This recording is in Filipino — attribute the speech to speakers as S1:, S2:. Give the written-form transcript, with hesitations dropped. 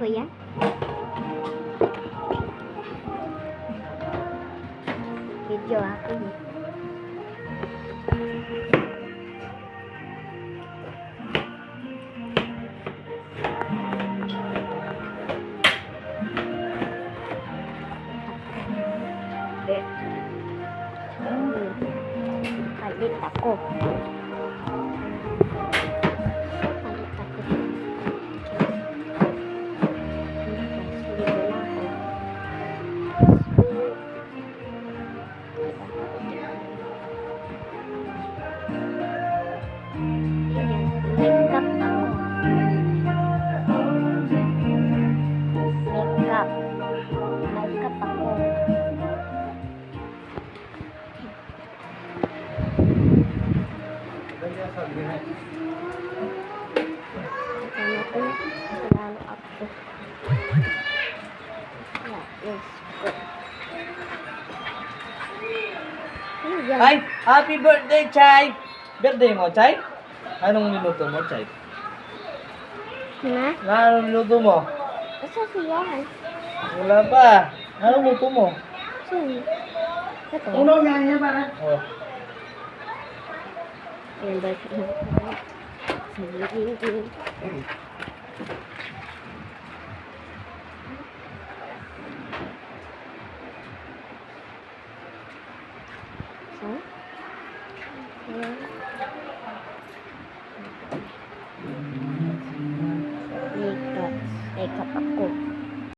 S1: ko yan. Video ako eh. Palit ako. Makeup ako. Makeup ako. Selalu aku. Ya, yes.
S2: Ay, happy birthday, Chay! Birthday mo, Chay? Anong niluto mo, Chay?
S1: Na?
S2: Anong niluto mo?
S1: Asa siya?
S2: Wala pa. Anong luto mo?
S1: Sini. Ito.
S2: Niya para. Oh.
S1: Ayan ba? So?